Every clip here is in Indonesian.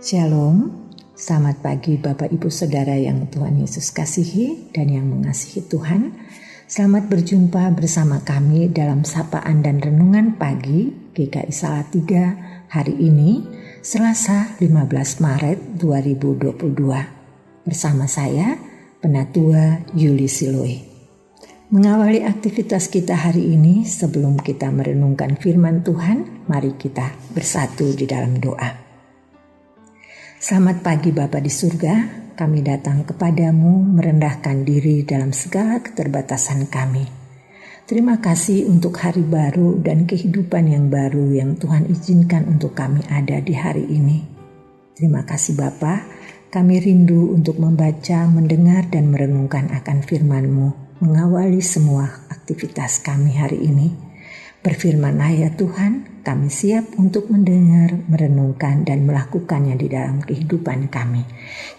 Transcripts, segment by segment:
Shalom, selamat pagi Bapak Ibu Saudara yang Tuhan Yesus kasihi dan yang mengasihi Tuhan. Selamat berjumpa bersama kami dalam sapaan dan renungan pagi GKI Salatiga hari ini, Selasa 15 Maret 2022. Bersama saya, Penatua Yuli Siloe. Mengawali aktivitas kita hari ini, sebelum kita merenungkan firman Tuhan, mari kita bersatu di dalam doa. Selamat pagi Bapa di surga, kami datang kepadamu merendahkan diri dalam segala keterbatasan kami. Terima kasih untuk hari baru dan kehidupan yang baru yang Tuhan izinkan untuk kami ada di hari ini. Terima kasih Bapa, kami rindu untuk membaca, mendengar dan merenungkan akan firman-Mu, mengawali semua aktivitas kami hari ini. Berfirmanlah ya Tuhan, kami siap untuk mendengar, merenungkan dan melakukannya di dalam kehidupan kami.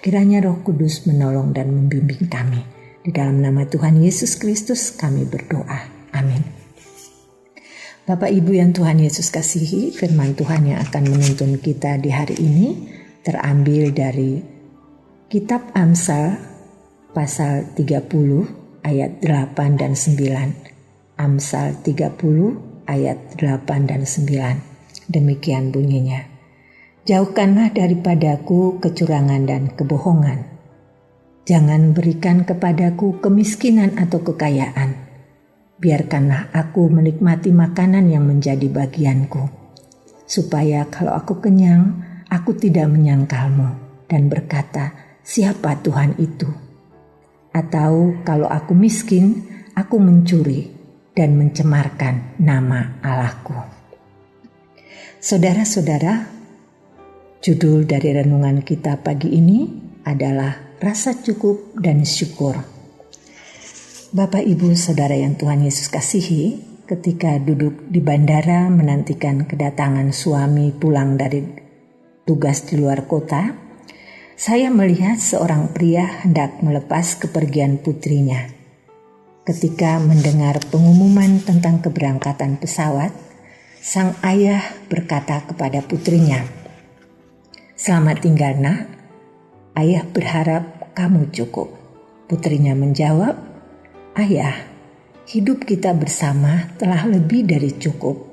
Kiranya Roh Kudus menolong dan membimbing kami. Di dalam nama Tuhan Yesus Kristus kami berdoa. Amin. Bapak Ibu yang Tuhan Yesus kasihi, firman Tuhan yang akan menuntun kita di hari ini terambil dari Kitab Amsal pasal 30 ayat 8 dan 9. Amsal 30 ayat 8 dan 9. Demikian bunyinya. Jauhkanlah daripadaku kecurangan dan kebohongan. Jangan berikan kepadaku kemiskinan atau kekayaan. Biarkanlah aku menikmati makanan yang menjadi bagianku. Supaya kalau aku kenyang, aku tidak menyangkalmu dan berkata, siapa Tuhan itu? Atau kalau aku miskin, aku mencuri dan mencemarkan nama Allahku. Saudara-saudara, judul dari renungan kita pagi ini adalah rasa cukup dan syukur. Bapak Ibu Saudara yang Tuhan Yesus kasihi, ketika duduk di bandara menantikan kedatangan suami pulang dari tugas di luar kota, saya melihat seorang pria hendak melepas kepergian putrinya. Ketika mendengar pengumuman tentang keberangkatan pesawat, sang ayah berkata kepada putrinya, "Selamat tinggal nak, ayah berharap kamu cukup." Putrinya menjawab, "Ayah, hidup kita bersama telah lebih dari cukup.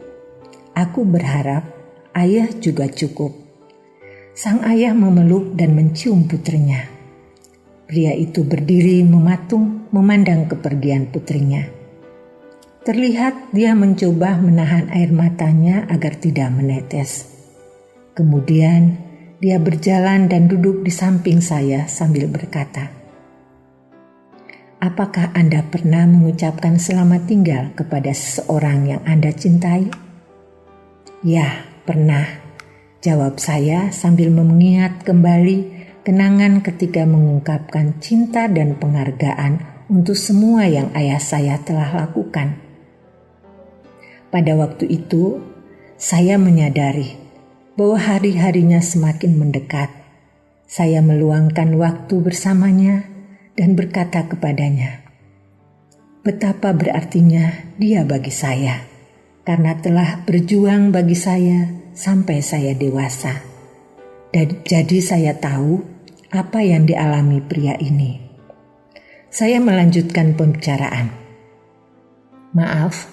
Aku berharap ayah juga cukup." Sang ayah memeluk dan mencium putrinya. Pria itu berdiri mematung memandang kepergian putrinya. Terlihat dia mencoba menahan air matanya agar tidak menetes. Kemudian dia berjalan dan duduk di samping saya sambil berkata, "Apakah Anda pernah mengucapkan selamat tinggal kepada seseorang yang Anda cintai?" "Ya, pernah," jawab saya sambil mengingat kembali kenangan ketika mengungkapkan cinta dan penghargaan untuk semua yang ayah saya telah lakukan. Pada waktu itu, saya menyadari bahwa hari-harinya semakin mendekat. Saya meluangkan waktu bersamanya dan berkata kepadanya, betapa berartinya dia bagi saya, karena telah berjuang bagi saya sampai saya dewasa. Dan jadi saya tahu apa yang dialami pria ini. Saya melanjutkan pembicaraan. "Maaf,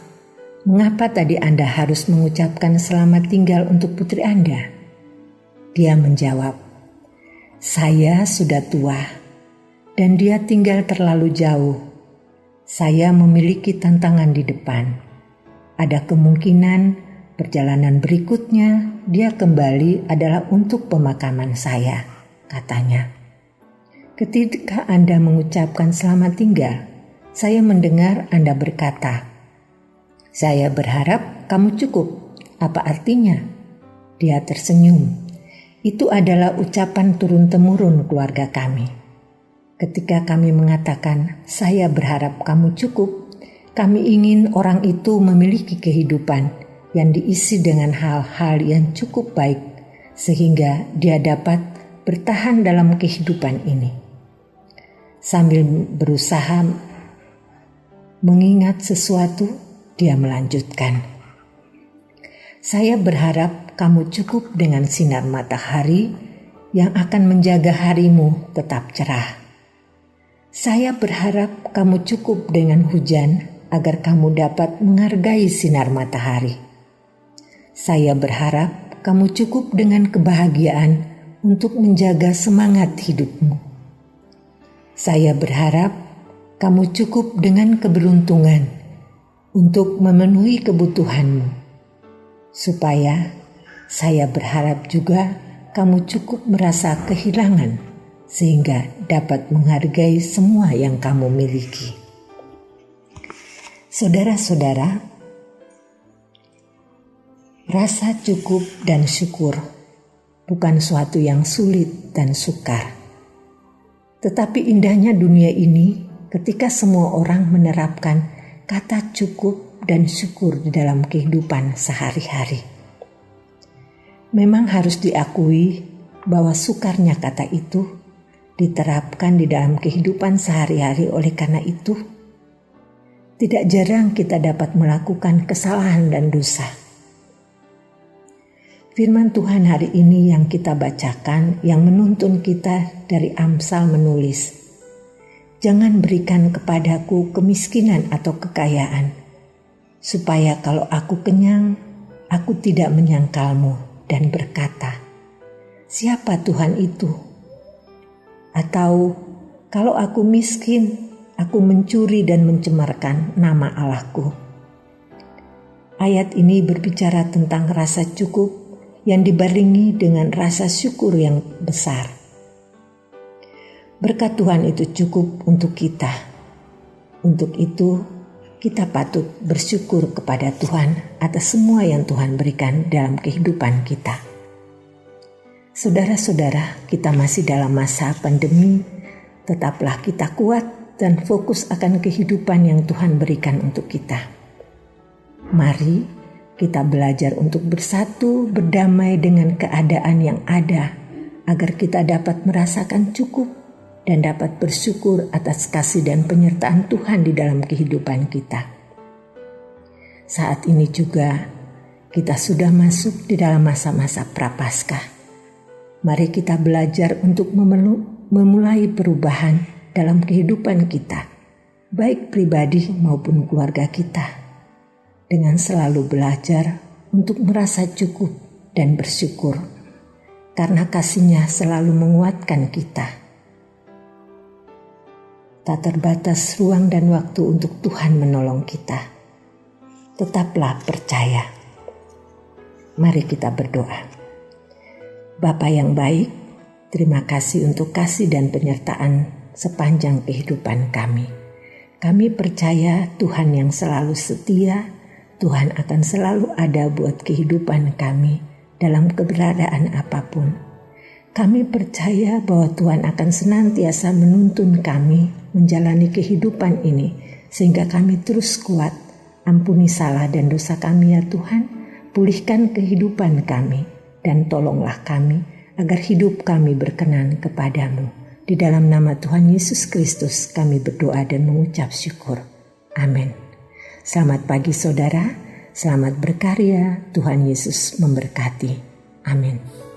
mengapa tadi Anda harus mengucapkan selamat tinggal untuk putri Anda?" Dia menjawab, "Saya sudah tua dan dia tinggal terlalu jauh. Saya memiliki tantangan di depan. Ada kemungkinan perjalanan berikutnya dia kembali adalah untuk pemakaman saya," katanya. "Ketika Anda mengucapkan selamat tinggal, saya mendengar Anda berkata, 'Saya berharap kamu cukup.' Apa artinya?" Dia tersenyum. "Itu adalah ucapan turun-temurun keluarga kami. Ketika kami mengatakan, 'Saya berharap kamu cukup,' kami ingin orang itu memiliki kehidupan yang diisi dengan hal-hal yang cukup baik, sehingga dia dapat bertahan dalam kehidupan ini." Sambil berusaha mengingat sesuatu, dia melanjutkan, "Saya berharap kamu cukup dengan sinar matahari yang akan menjaga harimu tetap cerah. Saya berharap kamu cukup dengan hujan agar kamu dapat menghargai sinar matahari. Saya berharap kamu cukup dengan kebahagiaan untuk menjaga semangat hidupmu. Saya berharap kamu cukup dengan keberuntungan untuk memenuhi kebutuhanmu. Supaya saya berharap juga kamu cukup merasa kehilangan sehingga dapat menghargai semua yang kamu miliki. Saudara-saudara, rasa cukup dan syukur bukan suatu yang sulit dan sukar. Tetapi indahnya dunia ini ketika semua orang menerapkan kata cukup dan syukur di dalam kehidupan sehari-hari. Memang harus diakui bahwa sukarnya kata itu diterapkan di dalam kehidupan sehari-hari. Oleh karena itu, tidak jarang kita dapat melakukan kesalahan dan dosa. Firman Tuhan hari ini yang kita bacakan, yang menuntun kita dari Amsal menulis, "Jangan berikan kepadaku kemiskinan atau kekayaan, supaya kalau aku kenyang, aku tidak menyangkalmu dan berkata, siapa Tuhan itu? Atau kalau aku miskin, aku mencuri dan mencemarkan nama Allahku." Ayat ini berbicara tentang rasa cukup yang dibarengi dengan rasa syukur yang besar. Berkat Tuhan itu cukup untuk kita. Untuk itu, kita patut bersyukur kepada Tuhan atas semua yang Tuhan berikan dalam kehidupan kita. Saudara-saudara, kita masih dalam masa pandemi. Tetaplah kita kuat dan fokus akan kehidupan yang Tuhan berikan untuk kita. Mari kita belajar untuk bersatu, berdamai dengan keadaan yang ada, agar kita dapat merasakan cukup dan dapat bersyukur atas kasih dan penyertaan Tuhan di dalam kehidupan kita. Saat ini juga kita sudah masuk di dalam masa-masa Prapaskah. Mari kita belajar untuk memulai perubahan dalam kehidupan kita, baik pribadi maupun keluarga kita, dengan selalu belajar untuk merasa cukup dan bersyukur, karena kasih-Nya selalu menguatkan kita. Tak terbatas ruang dan waktu untuk Tuhan menolong kita. Tetaplah percaya. Mari kita berdoa. Bapa yang baik, terima kasih untuk kasih dan penyertaan sepanjang kehidupan kami. Kami percaya Tuhan yang selalu setia, Tuhan akan selalu ada buat kehidupan kami dalam keberadaan apapun. Kami percaya bahwa Tuhan akan senantiasa menuntun kami menjalani kehidupan ini sehingga kami terus kuat. Ampuni salah dan dosa kami ya Tuhan, pulihkan kehidupan kami dan tolonglah kami agar hidup kami berkenan kepadamu. Di dalam nama Tuhan Yesus Kristus kami berdoa dan mengucap syukur. Amin. Selamat pagi saudara, selamat berkarya, Tuhan Yesus memberkati. Amin.